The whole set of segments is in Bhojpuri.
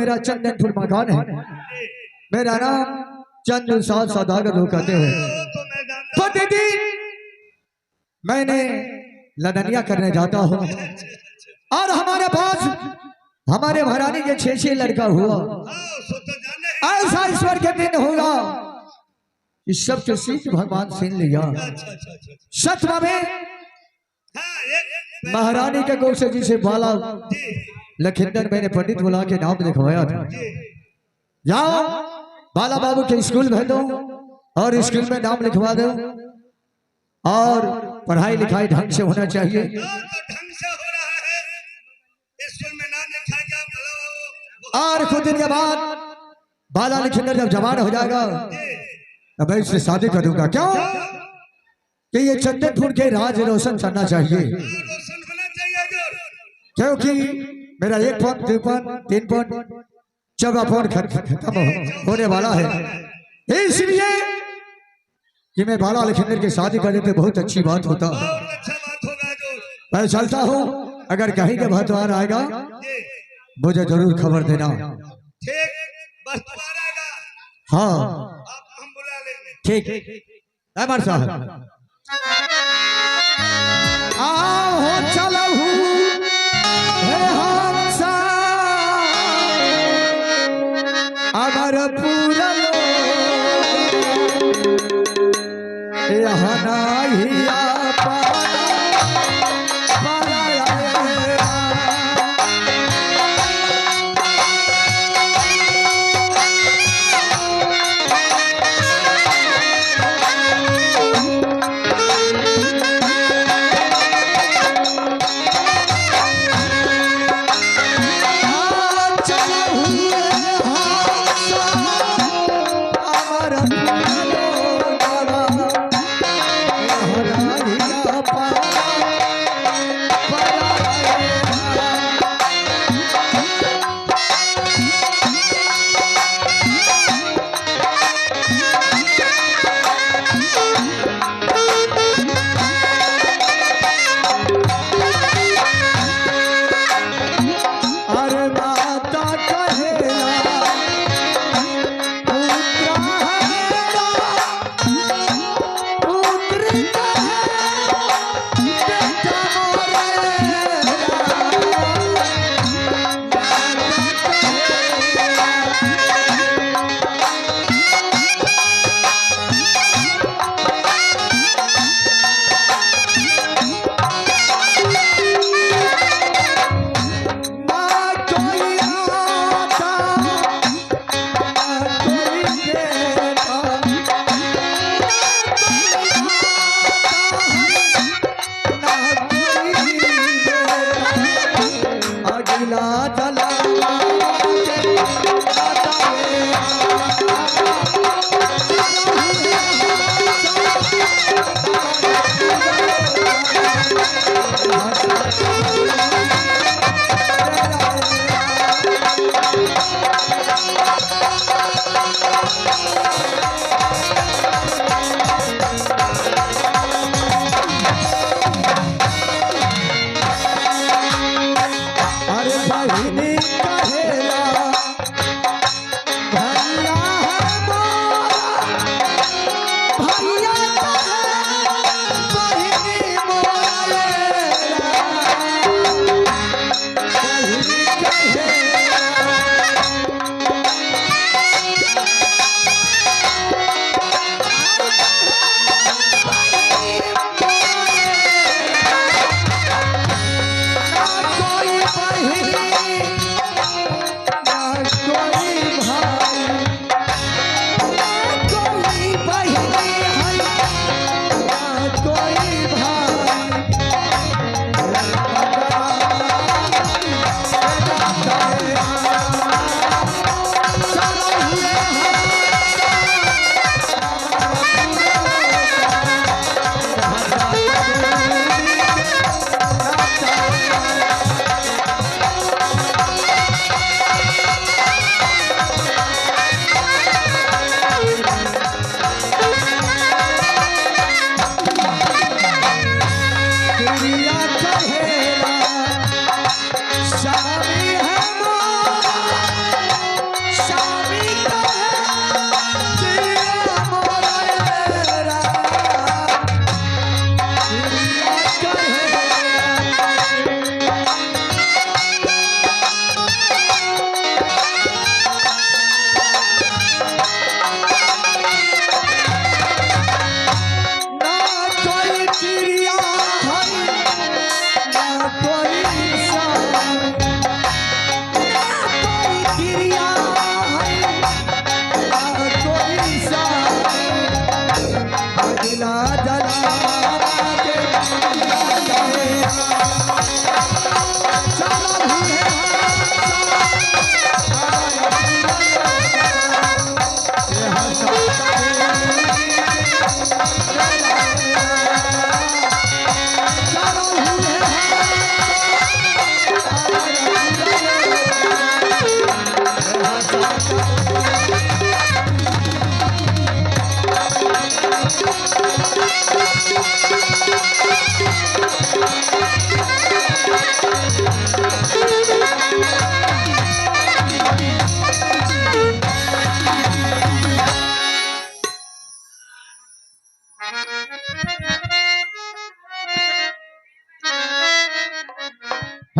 मेरा चंदनपुर मकान है। मेरा नाम चंदू साल सौदागर लोग कहते हुए प्रतिदिन मैंने लदनिया करने जाता हूँ और हमारे पास हमारे महारानी के 6 लड़का हुआ। ऐसा ईश्वर के दिन होगा इस सब के सीख भगवान छीन लिया। सतमा में महारानी के गोसे जी से बाला लखिंदर मैंने पंडित बुला के नाम लिखवाया था। जाओ बाला बाबू के स्कूल भेज दो और स्कूल में नाम लिखवा दो और पढ़ाई लिखाई ढंग से होना चाहिए। और कुछ दिन के बाद बाला लखिंदर जब जवान हो जाएगा तब मैं इससे शादी करूंगा। क्यों कि ये चंदनपुर के राज रोशन करना चाहिए। क्योंकि मेरा 1 पॉइंट 2 पॉइंट 3 पॉइंट 14 पॉइंट खत्म होने वाला है। इसलिए कि मैं बाला लखिंदर की शादी कर देते बहुत अच्छी बात होता। मैं चलता हूँ, अगर कहीं के भतवार आएगा मुझे जरूर खबर देना। हाँ ठीक है साहब। आओ चलो अगर पूरा यहाँ नहीं आ पाया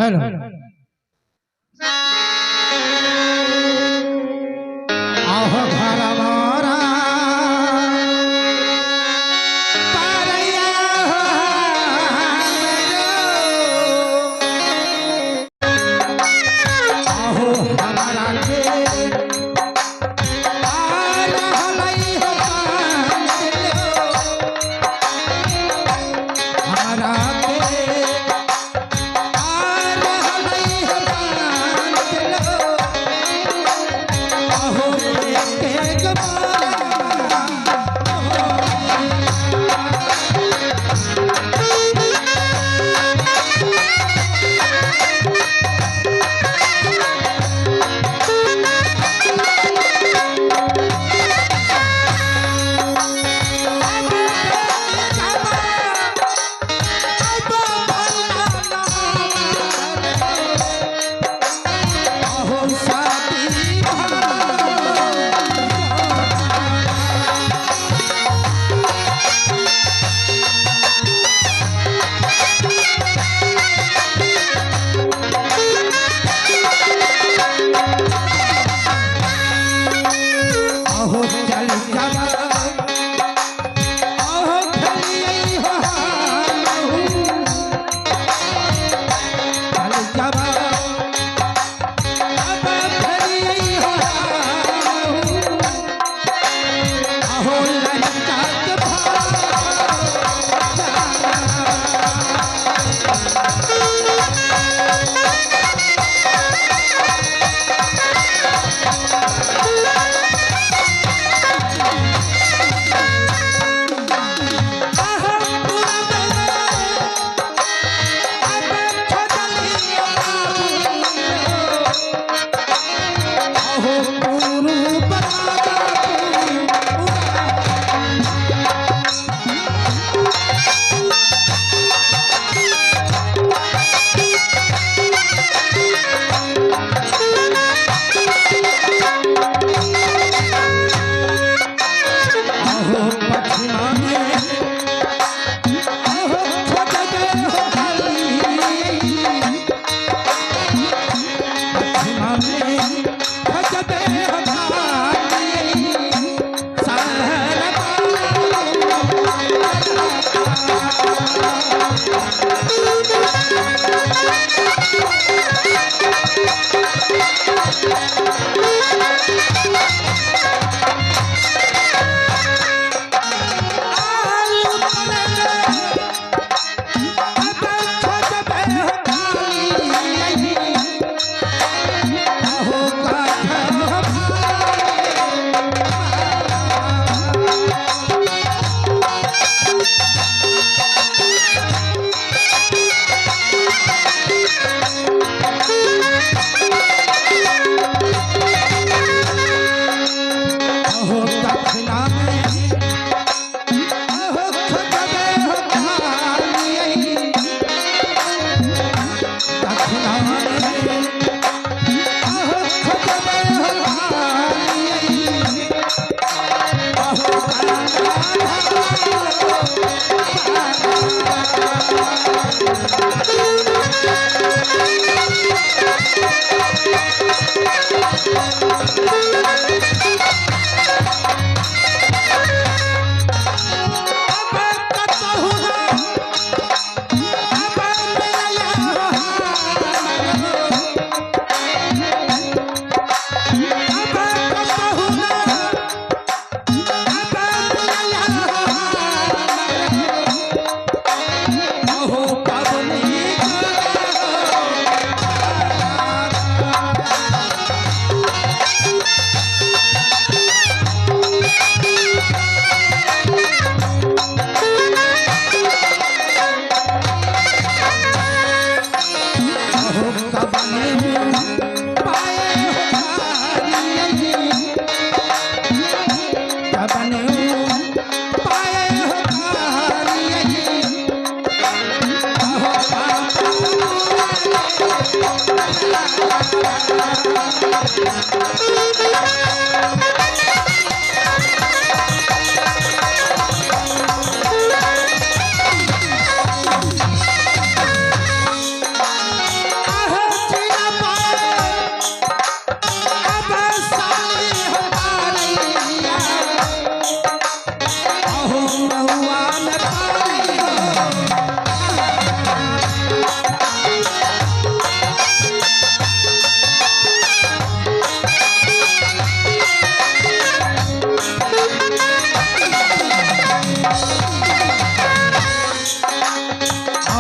हेलो आहो घर मारा पारैया आहो हमारा के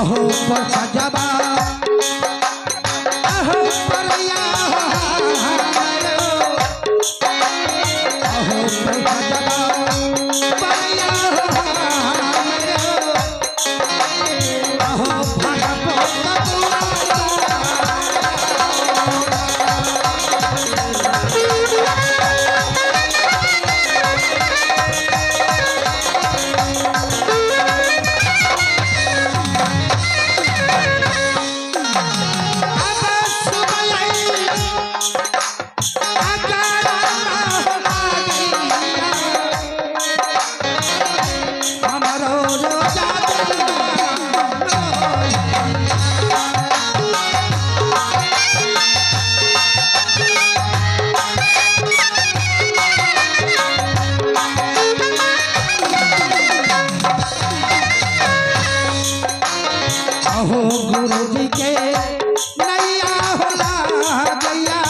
अहो पर सजबा अहो परया अहो पर सजबा परया अहो गुरु जी के नैया होला गैया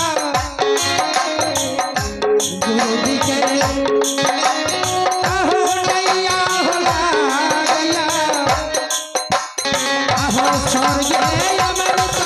गुरु जी के अहो नैया होला गैया अहो स्वर्ग अमृत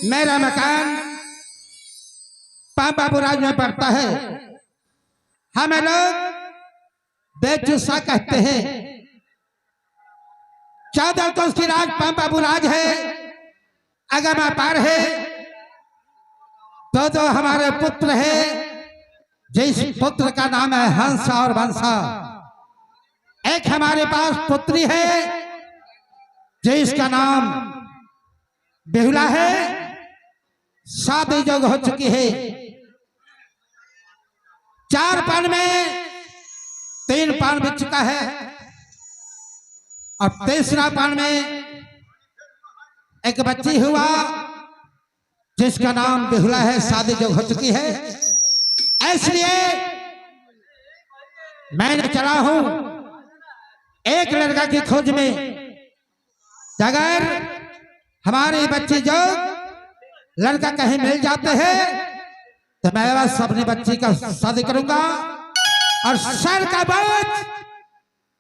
मेरा मकान बाबूराज में पड़ता है। हमें लोग बेचुसा कहते हैं। 14 कोस की राज बाबूराज है। अगर मैं पार है तो हमारे पुत्र है, जिस पुत्र का नाम है हंस और वंशा। एक हमारे पास पुत्री है जिसका नाम बेहुला है, शादी जोग हो चुकी है। 4 पान में 3 पान बिक चुका है। अब 3रा पान में एक बच्ची हुआ जिसका नाम बेहुला है, शादी जोग हो चुकी है। इसलिए मैंने चला हूं एक लड़का की खोज में। अगर हमारे बच्चे जो लड़का कहीं मिल जाते हैं तो मैं बस अपनी बच्ची का शादी करूंगा और सर का बोझ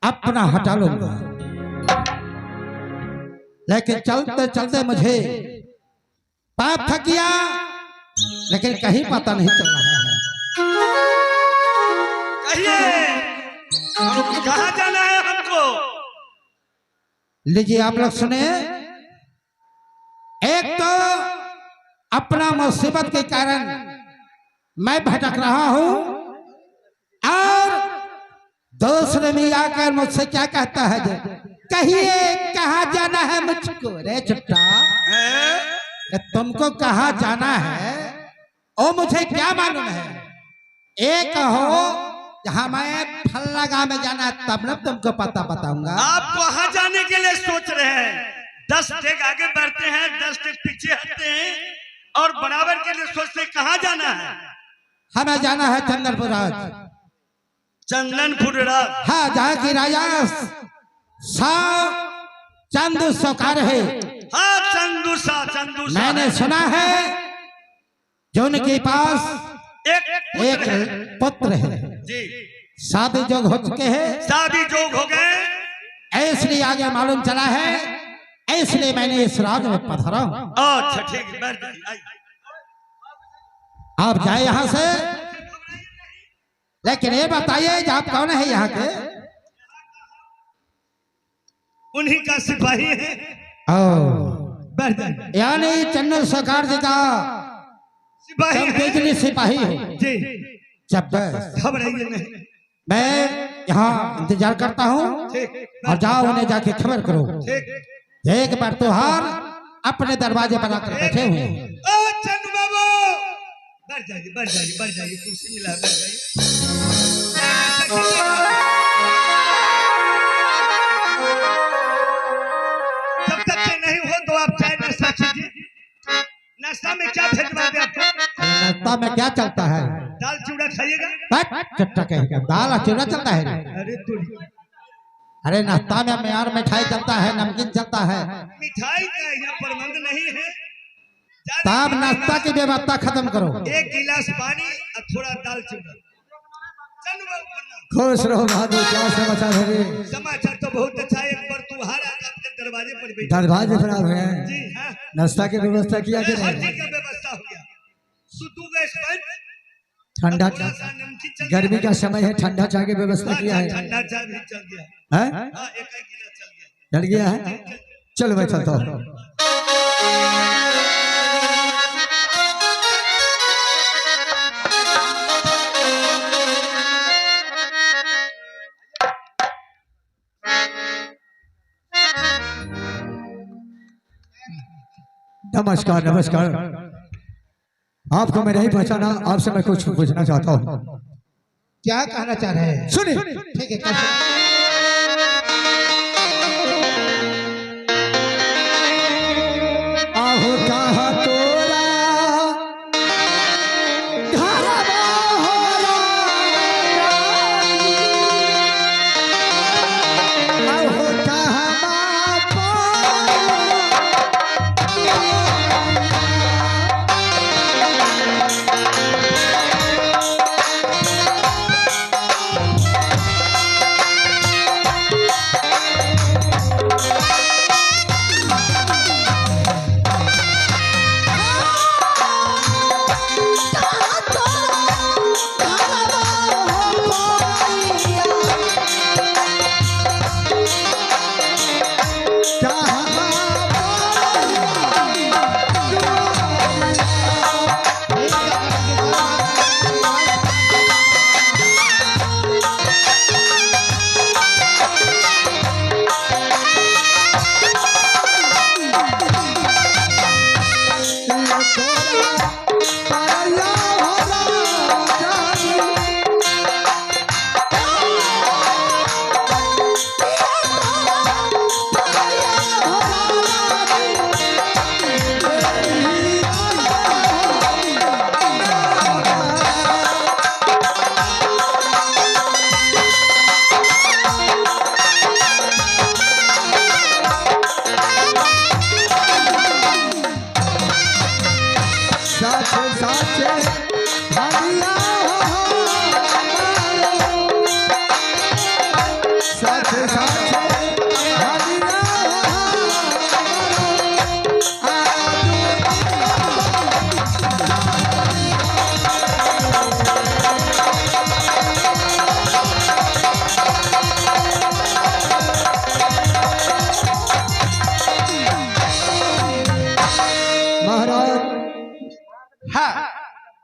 अपना हटा लूंगा। लेकिन चलते चलते मुझे पाप थक गया, लेकिन कहीं पता नहीं चल रहा है। कहिए कहाँ जाना है हमको? लीजिए आप लोग सुने। एक तो अपना मुसीबत के कारण मैं भटक रहा हूं, और दूसरे में आकर मुझसे क्या कहता है, कहिए कहाँ जाना है मुझको। रे चुट्टा, तुमको कहाँ जाना है ओ मुझे क्या मालूम है। एक हो जहाँ मैं फल्ला गांव में जाना है, तब न तुमको पता बताऊंगा। आप कहाँ जाने के लिए सोच रहे हैं? 10 स्टेप आगे बढ़ते हैं, 10 स्टेप पीछे हटते हैं, और बराबर के लिए सोचते हैं कहाँ जाना है। हमें जाना है चंदनपुर राज। चंदनपुर राज? हाँ, जहाँ की राजा चंदू सौकार है। हाँ, चंदूसा। मैंने सुना है जो उनके पास एक पुत्र है जी, शादी जोग हो चुके हैं। शादी जोग हो गए, इसलिए आगे मालूम चला है, इसलिए मैंने इस राज में पधारा हूं। अच्छा ठीक है, बैठ जाइए। आप जाए यहाँ से, लेकिन ये बताइए कि आप कौन है यहाँ के? उन्हीं का सिपाही है। बैठ जाइए। यानी चंदू सरकार जी का सिपाही सिपाही हो जी। जब घबराइए नहीं, मैं यहाँ इंतजार करता हूँ, और जाओ उन्हें जाके खबर करो। एक बार त्योहार अपने दरवाजे बनाकर बैठे हुए हैं। बैठ जाइए बैठ जाइए बैठ जाइए, कुर्सी मिला है, बैठ जाइए। जब तक से नहीं हो तो आप चाय नाश्ता कीजिए। नाश्ता में क्या भेजवा दे आपको? नाश्ता में क्या चलता है? दाल चूड़ा खाइएगा? चट्टा कहेगा, दाल और चूड़ा चलता है। अरे तू अरे नाश्ता में यार मिठाई चलता है, नमकीन चलता है। मिठाई का यहाँ प्रबंध नहीं है। तब नाश्ता की व्यवस्था खत्म करो। एक गिलास पानी और थोड़ा दाल चूड़ा। खुश रहो बहादुर, क्या समाचार है रे? समाचार तो बहुत अच्छा है। एक बार तुम्हारा आपके दरवाजे पर बैठा। दरवाजे पर हुए हैं? जी हाँ, नाश्ता की व्यवस्था किया कि हर नहीं? चीज का व्यवस्था हो गया। सुतू गैस पर ठंडा थोड़ा सा नमकीन चल गर्मी गया। का समय है, ठंडा चाय की व्यवस्था किया है? ठंडा चाय भी चल गया। हैं? हाँ, एक गिलास चल गया। चल गया है? चलो मैं चलता हूँ। नमस्कार नमस्कार। आपको मैं नहीं पहचाना, आपसे मैं कुछ पूछना चाहता हूँ। क्या कहना चाह रहे हैं? सुनिए। ठीक है, कैसे? आहो कहा तोरा घरवा होला, आहो कहा बापा,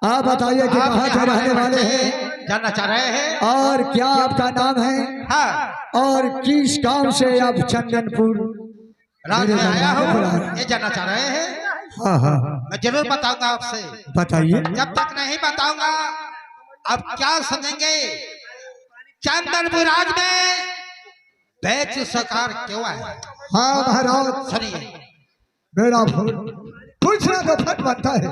आप बताइए कि कहाँ के रहने वाले हैं, जानना चाह रहे हैं? और क्या आपका नाम है, हाँ, और किस गांव से आप चंदनपुर रात में आया हूँ, बुलाया? ये जानना चाह रहे हैं? हाँ हाँ मैं जरूर बताऊंगा आपसे। बताइए। जब तक नहीं बताऊंगा अब क्या समझेंगे? चंदनपुर राज में बैच सरकार क्यों है? हाँ महाराज, सुनिए, मेरा पूछना तो फट बनता है।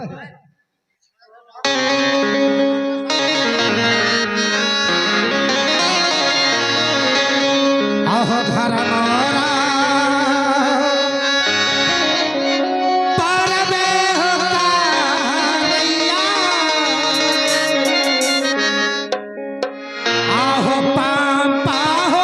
आहो घर मोरा पर में हो कारैया, आहो पापा हो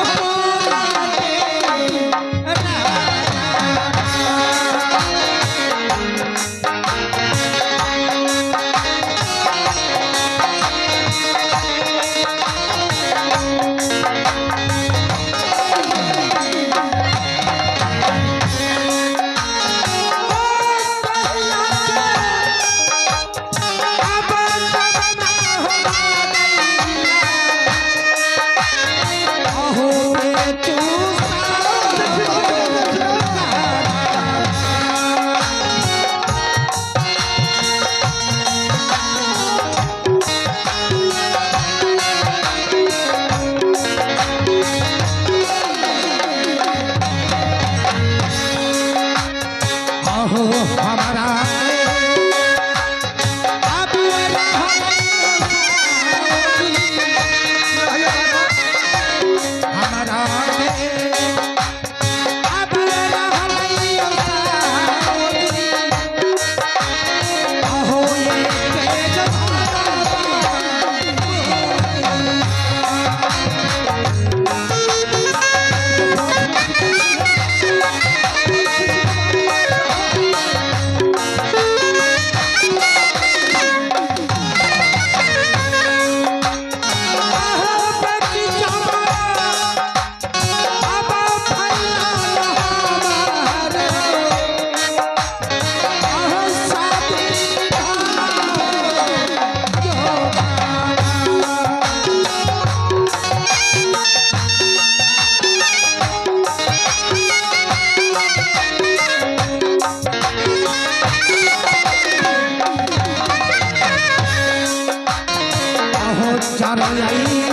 करई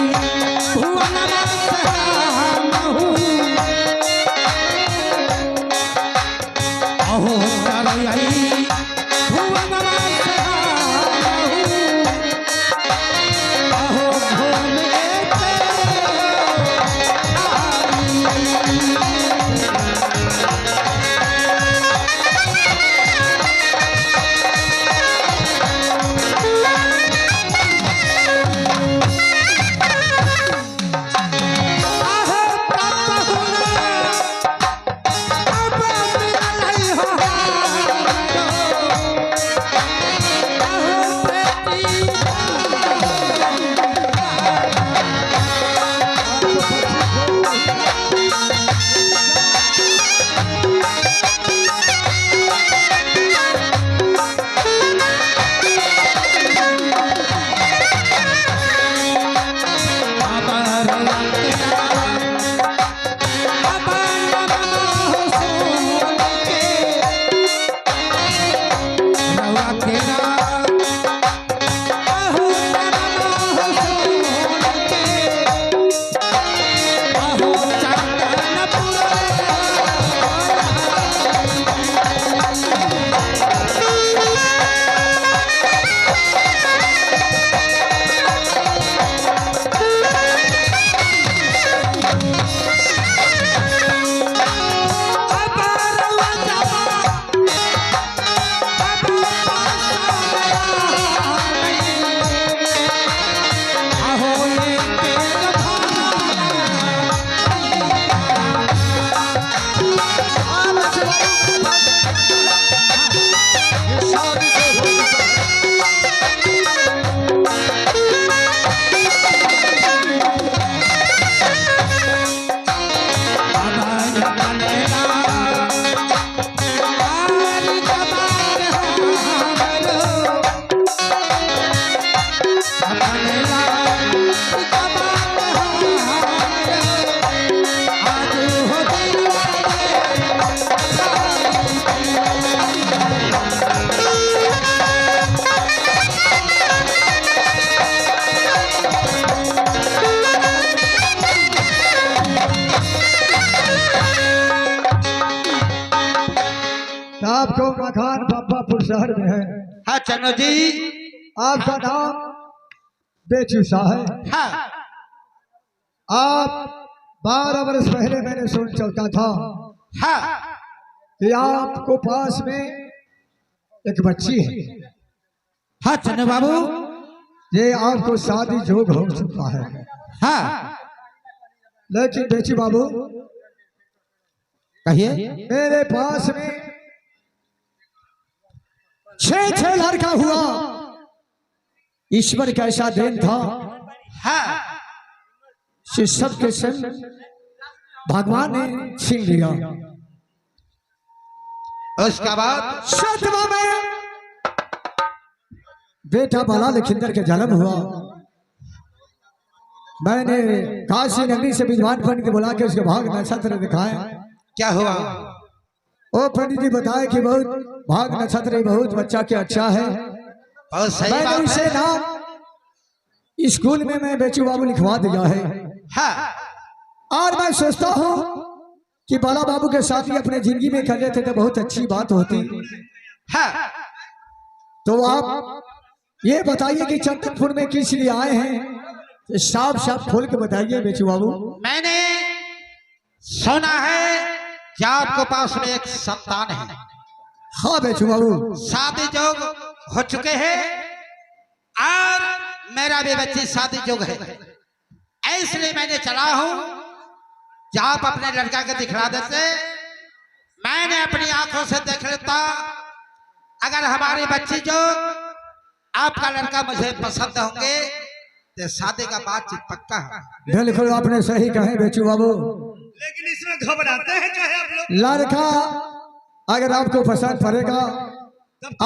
भुवनमा सहमहु अहो करई भुवनमा सहमहु अहो घूमे आपको मकान बाबापुर शहर में है। हाँ चन्नो जी। आपका नाम बेचू शाह है। हाँ। आप 12 वर्ष पहले मैंने सुन चलता था हाँ। कि आपको पास में एक बच्ची है। हाँ चन्नो बाबू। ये आपको शादी जोग हो चुका है। हाँ। लेकिन बेचू बाबू कहिए। मेरे पास में 6 लड़का हुआ। ईश्वर का ऐसा देन था। हाँ। कि सबके संग भगवान ने छीन लिया। उसके बाद 7वां में बेटा बाला लखिंदर के जन्म हुआ। मैंने काशी नगरी से विद्वान पंडित बुला के उसके भाग नक्षत्र दिखाए। क्या हुआ? ओ पंडित जी बताए कि बहुत भाग नक्षत्र बहुत बच्चा के अच्छा है। बहुत सही मैंने बात उसे है। नाम स्कूल में मैं बेचू बाबू लिखवा दिया है। हाँ। और मैं सोचता हूँ कि बाला बाबू के साथ ही अपने जिंदगी में कर लेते तो बहुत अच्छी बात होती। हाँ। तो आप ये बताइए कि चंदनपुर में किस लिए आए हैं? तो साफ साफ खोल के बताइए बेचू बाबू। मैंने सुना है कि आपके पास में एक संतान है। हाँ बेचू बाबू। शादी जोग हो चुके हैं और मेरा भी बच्ची शादी जोग है। इसलिए मैंने चला हूं कि आप अपने लड़का को दिखला देते। मैंने अपनी आंखों से देख लेता। अगर हमारी बच्ची जो आपका लड़का मुझे पसंद होंगे तो शादी का बातचीत पक्का है। बिल्कुल आपने सही कहे बेचू बाबू। लेकिन इसमें घबराते हैं चाहे आप लोग। लड़का अगर आपको पसंद पड़ेगा तब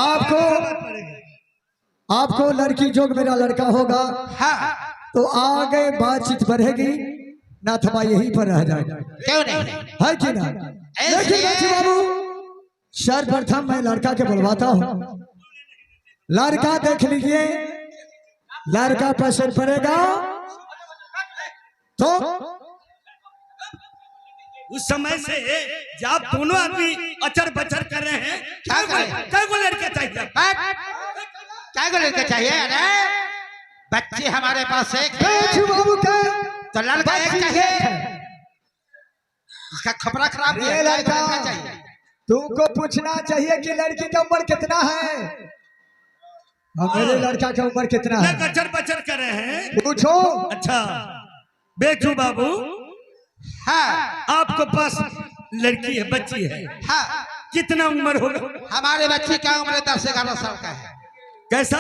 आपको लड़की जोग मेरा लड़का होगा। हाँ। तो आगे बातचीत बढ़ेगी ना थमा यहीं पर रह जाएगा। क्यों नहीं? है कि ना? लेकिन बेचू बाबू सर्वप्रथम मैं लड़का के बुलवाता हूँ। लड़का देख लीजिए लड़का पसंद पड़ेगा तो उस समय से जब दोनों आदमी अचर बचर कर रहे हैं, क्या करें? क्या को लड़का चाहिए? क्या को लड़का चाहिए? अरे बच्चे हमारे पास एक है, बेचू बाबू का तो लड़का एक चाहिए। इसका खपरा खराब ये है, लड़का लड़का चाहिए। तुमको पूछना चाहिए कि लड़की का उम्र कितना है। अब मेरे लड़का का उम्र कितना है अचर बचर कर रहे हैं। पूछो। अच्छा बेचू बाबू, हाँ आपको पास लड़की है, बच्ची है, हाँ, कितना उम्र होगा? हमारे बच्चे का उम्र 10-11 साल का है। कैसा?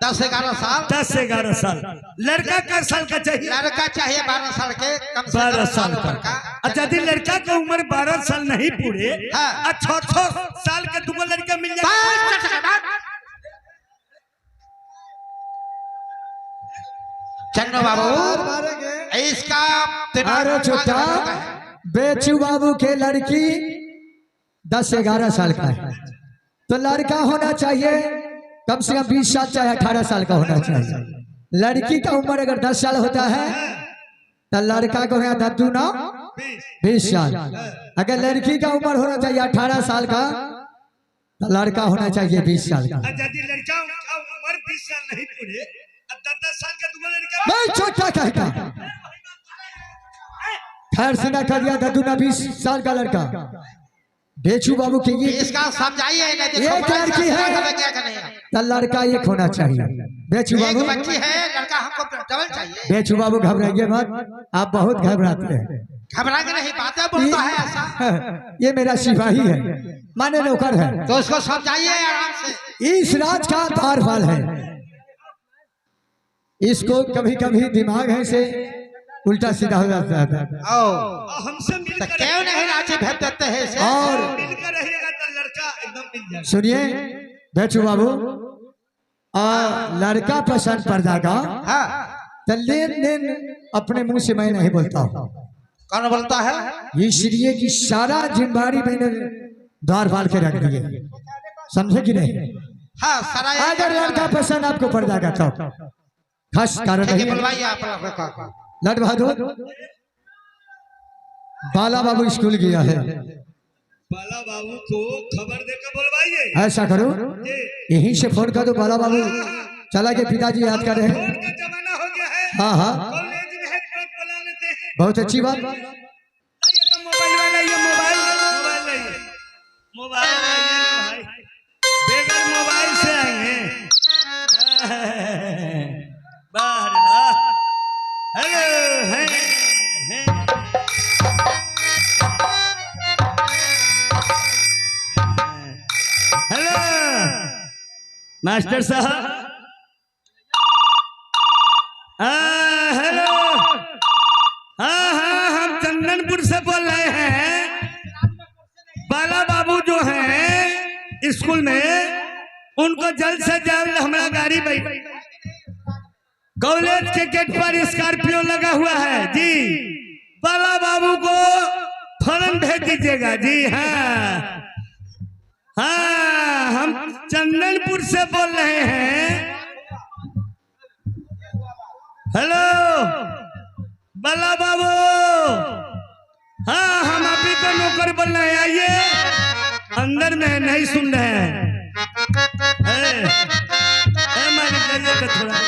10-11 साल। 10-11 साल। लड़का का साल का चाहिए? लड़का चाहिए 12 साल के, कम से 12 कम साल उम्र का। अच्छा यदि लड़का का उम्र 12 साल नहीं पूरे, हाँ। 6 साल का दूगो लड़का मिल जाए। चन्नो बाबू, मारेंगे। इसका अरे छोटा बेचू बाबू के लड़की 10-11 साल का है, तो लड़का होना चाहिए कम से कम 20 साल चाहे 18 साल का होना चाहिए। लड़की का उम्र अगर 10 साल होता है तो लड़का को है 20 साल। अगर लड़की का उम्र होना चाहिए 18 साल का तो लड़का होना चाहिए 20 साल का। यदि लड़का का उम्र 20 साल नहीं पूरे, 10 साल का दूगो लड़का। मैं छोटा कहता खैर से ना कर दिया दद्दू ना 20 साल का लड़का। बेचू बाबू के ये इसका समझाइए, नहीं तो एक खपरा लड़की इसका है। समझ क्या करेगा? तो लड़का एक होना चाहिए। बेचू एक बाबू, बच्ची है, लड़का हमको डबल चाहिए। बेचू बाबू घबराइए मत, आप बहुत घबराते हैं। घबरा के नहीं, बातें बोलता है ऐसा। ये मेरा सिपाही है, माने नौकर है, तो उसको समझाइए आराम से। इस राज का तारफल है। इसको कभी कभी दिमाग है से उल्टा सीधा हो जाता है। ओ, हमसे तो मिलकर क्यों नहीं राजी भेज देते हैं इसे? और मिलकर रहिएगा तो लड़का एकदम मिल जाएगा। सुनिए बेचू बाबू, लड़का पसंद पड़ जाएगा हाँ, तो लेन देन अपने मुंह से मैं नहीं बोलता हूँ, कौन बोलता है? इसलिए कि सारा जिम्मेदारी मैंने द्वार बाल के रख दिए, समझे कि नहीं। हाँ, सारा ये- अगर लड़का पसंद आपको पड़ जाएगा तो खास कारण ठीक है, नहीं। बुलवाइए आप लोगों को। लड़ बहादुर, बाला बाबू स्कूल गया है, बाला बाबू को खबर देकर बुलवाइए। ऐसा करो यहीं से फोन कर दो। बाला बाबू चला के पिताजी याद कर रहे हैं। फोन का जमाना हो गया है। हाँ हाँ, कॉलेज में हेडफोन बुला लेते हैं। बहुत अच्छी बात। ये तो मोबाइल वाला, ये मोबाइल नहीं, मोबाइल भाई, बेगर मोबाइल से आएंगे। वाह रे वाह। हेलो हैं हेलो मास्टर साहब। हेलो, हाँ हाँ हम चंदनपुर से बोल रहे हैं। बाला बाबू जो हैं स्कूल में, उनको जल्द से जल्द हमारा गाड़ी कॉलेज के गेट पर स्कॉर्पियो लगा हुआ है जी। बाला बाबू को फौरन भेज दीजिएगा जी। हाँ हाँ, हम चंदनपुर से बोल रहे हैं। हेलो बाला बाबू, हाँ हम अभी तो नौकर बोल रहे हैं, आइए अंदर में, नहीं सुन रहे हैं। मालिक जाइए तो थोड़ा।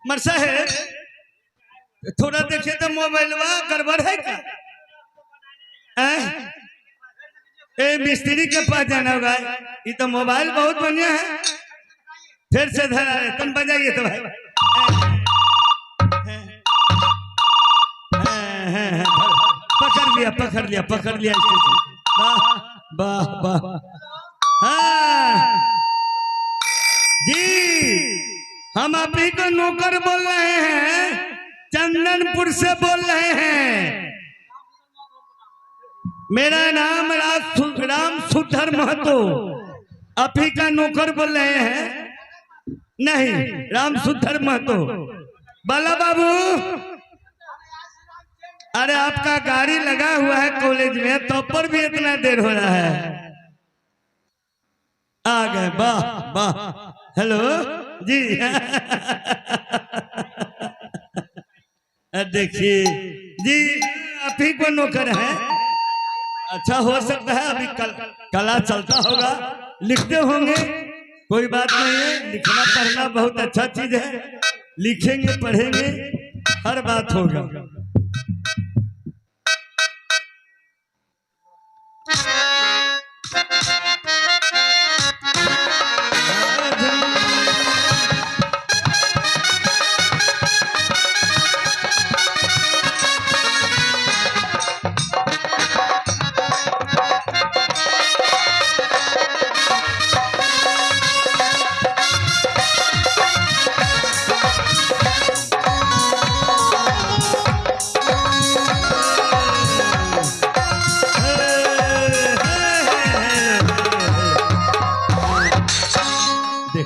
मरसा है थोड़ा देखिए तो मोबाइलवा गड़बड़ है क्या? ए मिस्त्री के पास जाना होगा। ये तो मोबाइल बहुत बढ़िया है। फिर से धरा है तन बजाइए तो भाई। पकड़ लिया स्टेशन। वाह वाह वाह। हाँ जी हम आप ही को नौकर बोल रहे हैं, चंदनपुर से बोल रहे हैं। मेरा नाम राम सुधर महतो। आप ही का नौकर बोल रहे हैं? नहीं, राम सुधर महतो। बाला बाबू अरे आपका गाड़ी लगा हुआ है कॉलेज में, तो पर भी इतना देर हो रहा है। आ गए, वाह वाह। हेलो जी। देखिए जी आप ही को नौकर है। अच्छा हो सकता है अभी कला चलता होगा, लिखते होंगे, कोई बात नहीं है। लिखना पढ़ना बहुत अच्छा चीज है, लिखेंगे पढ़ेंगे हर बात होगा।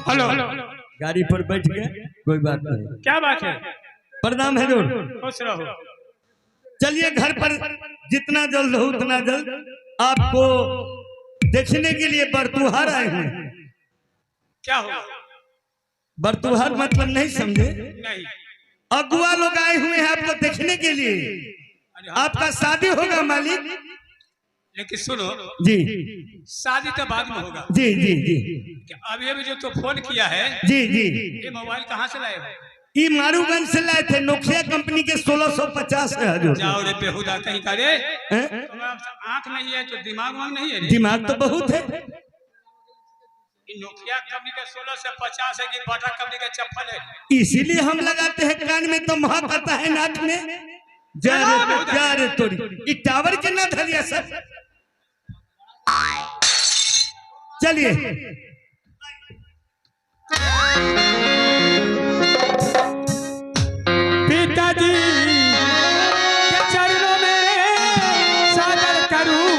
हेलो गाड़ी पर बैठ गए, कोई बात नहीं। क्या बात है? प्रणाम है जोर। खुश रहो। चलिए घर पर जितना जल्द हो उतना जल्द आपको देखने के लिए बरतुहार आए हुए हैं। क्या हुआ? बरतुहार मतलब नहीं समझे? नहीं। अगुआ लोग आए हुए हैं आपको देखने के लिए। आपका शादी होगा मालिक। लेकिन सुनो जी, शादी तो बाद में होगा। जी जी जी अभी अभी जो तो फोन किया है, जी जी, ये मोबाइल कहाँ से लाए हो? ये मारूगंज से लाए थे, नोकिया कंपनी के 1650 है हजूर। जाओ रे बेहुदा कहीं का रे। हैं? आँख नहीं है तो दिमाग नहीं है रे। दिमाग तो बहुत है। नोकिया कंपनी का 1650 है कि बाटा कंपनी का चप्पल है? इसीलिए हम लगाते हैं कान में तो महक आता है नाक में। जा रे तोरी, ये टावर के ना धरिया सर। चलिए पिताजी के चरणों में सादर करूं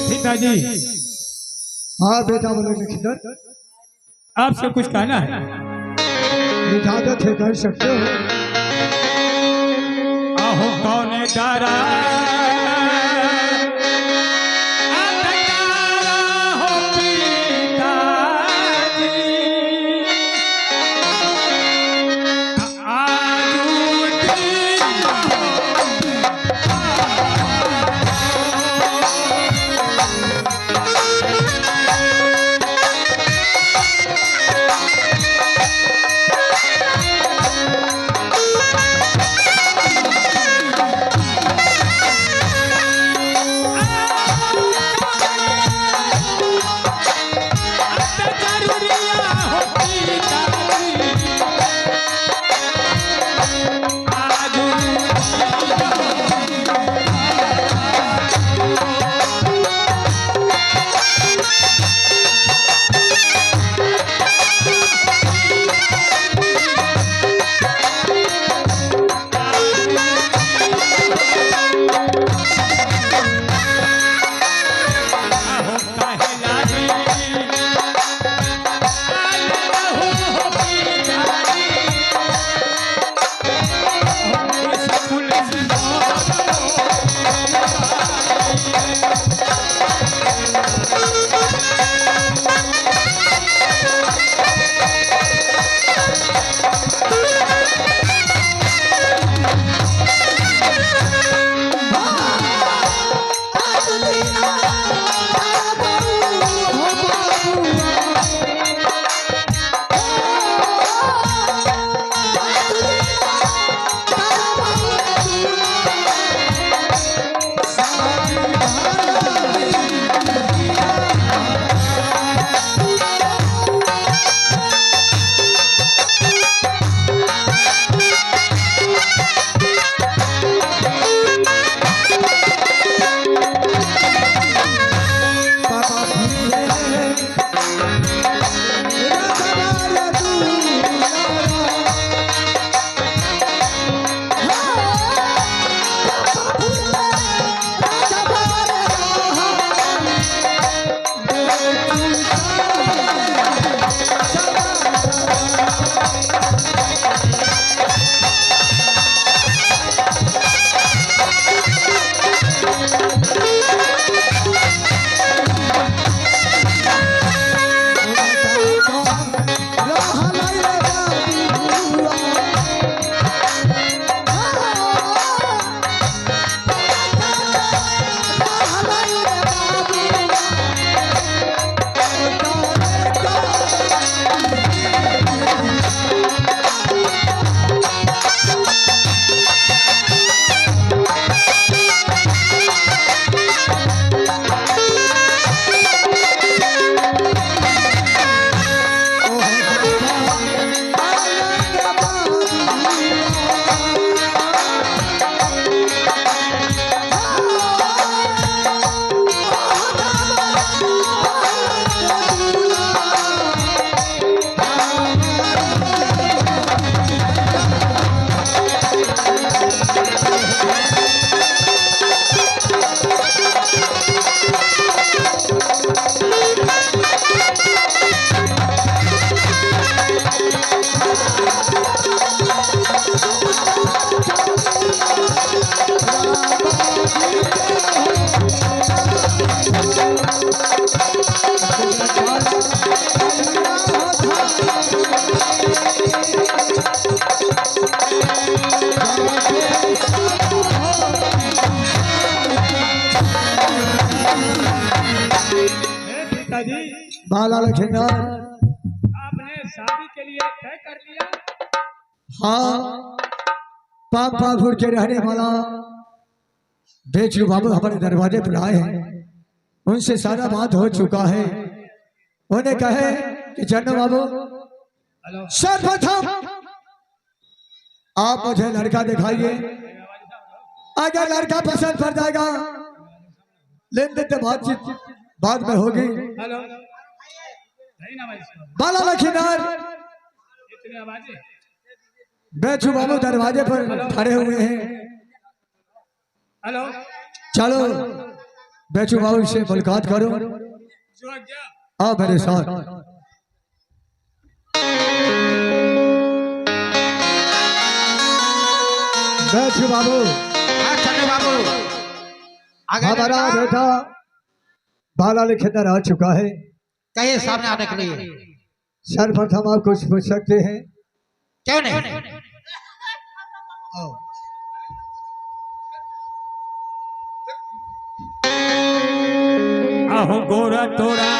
पिताजी। हाँ बेटा बोले लखीधर, आपसे कुछ कहना है? इजाजत है, कर सकते हो। आहो कौन डरा बाला लखींदर आपने शादी के लिए तय कर लिया? हाँ पापापुर के रहने वाला बेचू बाबू हमारे दरवाजे पर आए हैं, उनसे सारा बात हो चुका है। उन्हें कहे कि चन्नू बाबू सर्वप्रथम आप मुझे लड़का दिखाइए, अगर लड़का पसंद पड़ जाएगा लेन देन बातचीत बाद में होगी। हेलो बाला लखींदर इतनी आवाजें बेचू बाबू दरवाजे पर खड़े हुए हैं। हेलो चलो बेचू बाबू से मुलाकात करो, जो क्या आओ मेरे साथ। बेचू बाबू हाँ चन्नू बाबू आगे हमारा बढ़ना। बेटा बाला लखींदर आ चुका है। कहिए सामने आने के लिए। सर्वप्रथम आप कुछ पूछ सकते हैं? क्यों नहीं? आहो गोरा तोरा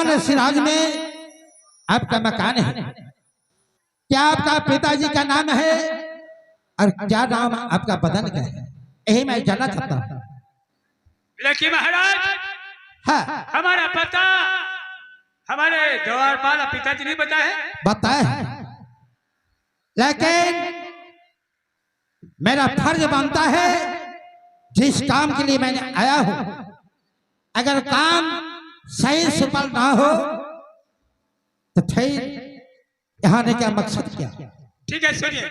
सामने सिराज में आपका मकान है। क्या आपका पिताजी का नाम है और क्या नाम आपका बदन का है, यही मैं जानना चाहता हूँ। लेकिन महाराज हाँ हमारा पता हमारे द्वारपाल पिताजी नहीं बताए। बताए हैं, लेकिन मेरा फर्ज बनता है जिस काम के लिए मैंने आया हूं, अगर काम सही सफल ना हो तो फिर यहाँ आने का मकसद क्या? ठीक है सुनिए।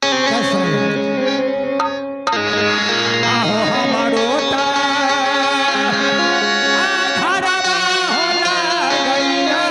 कैसे? आहो हमारो घरवा होला गैया,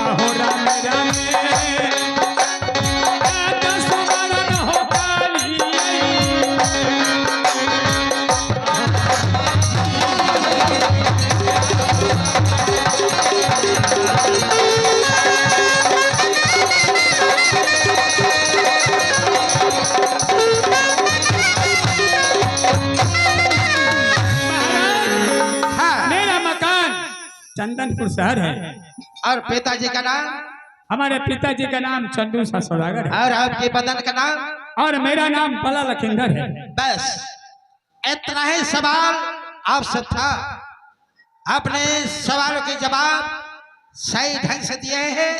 पूरा चंदनपुर शहर है और पिताजी का नाम? हमारे पिताजी का नाम चंदू सा सौदागर है और आपके बदन का नाम? और मेरा नाम पला लखिंदर है। बस इतना ही सवाल आपसे था, आपने सवालों के जवाब सही ढंग से दिए हैं,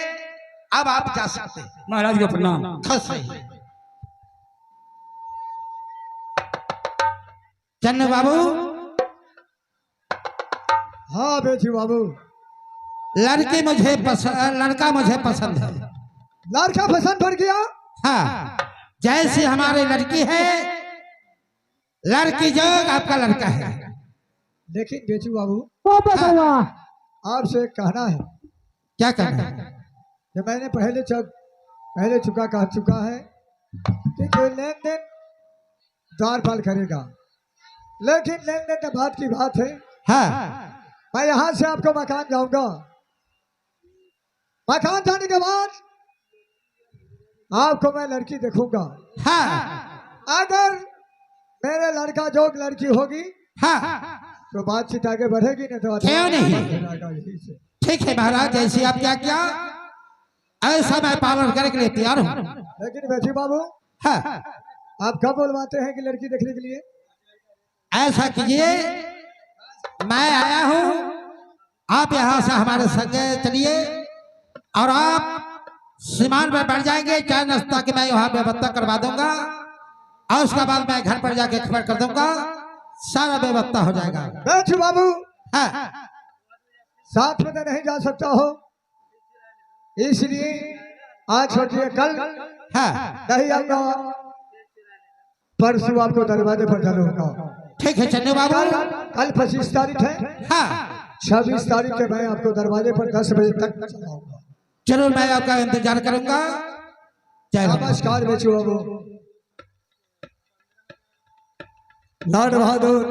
अब आप जा सकते हैं। महाराज को प्रणाम। खुश रहिए। चन्नू बाबू, हाँ बेटी बाबू, लड़का मुझे पसंद है। लड़का पसंद पड़ गया? हाँ, जैसी हमारी लड़की है, लड़की जोग आपका लड़का है। लेकिन बेटी बाबू, हाँ, आपसे एक कहना है। क्या कहना है? कि मैंने पहले कह चुका है कि कोई लेन देन द्वारपाल करेगा, लेकिन लेन देन बात की बात है। हाँ, मैं यहाँ से आपको मकान जाऊंगा, मकान जाने के बाद आपको मैं लड़की देखूंगा। हाँ, अगर मेरे लड़का जोग लड़की होगी हाँ, तो बातचीत आगे बढ़ेगी, नहीं तो क्यों नहीं? यहीं से। ठीक है महाराज, जैसी आप क्या किया ऐसा मैं पालन करने के लिए तैयार हूँ। लेकिन बेटी बाबू, हाँ, आप कब बुलवाते हैं कि लड़की देखने के लिए? ऐसा कीजिए, मैं आया हूँ, आप यहाँ से हमारे संग चलिए और आप सीमान पर बैठ जाएंगे। चाय नाश्ता की मैं यहाँ व्यवस्था करवा दूंगा और उसके बाद मैं घर पर जाके खबर कर दूंगा। सारा व्यवस्था हो जाएगा। बैठ बाबू, हाँ साथ में तो नहीं जा सकता हो, इसलिए आज छोड़िए, कल हाँ नहीं आऊंगा, परसों आपको दरवाजे पर चलूंगा। ठीक है चन्नू बाबू। कल 25 तारीख है, हाँ 26 तारीख के मैं आपको दरवाजे पर 10 बजे तक चलाऊंगा। जरूर मैं आपका इंतजार करूंगा। जय हो। नमस्कार बेचू बाबू। लाड बहादुर,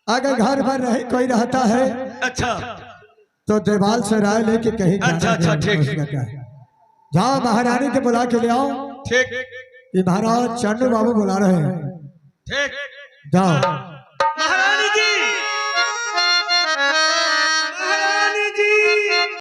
अगर घर पर नहीं कोई रहता है अच्छा तो देवाल से राय लेके कहीं अच्छा, अच्छा, ठीक। जाओ महारानी के बुला के ले आओ, ठीक ये महाराज चंदू बाबू बुला रहे हैं, ठीक जाओ।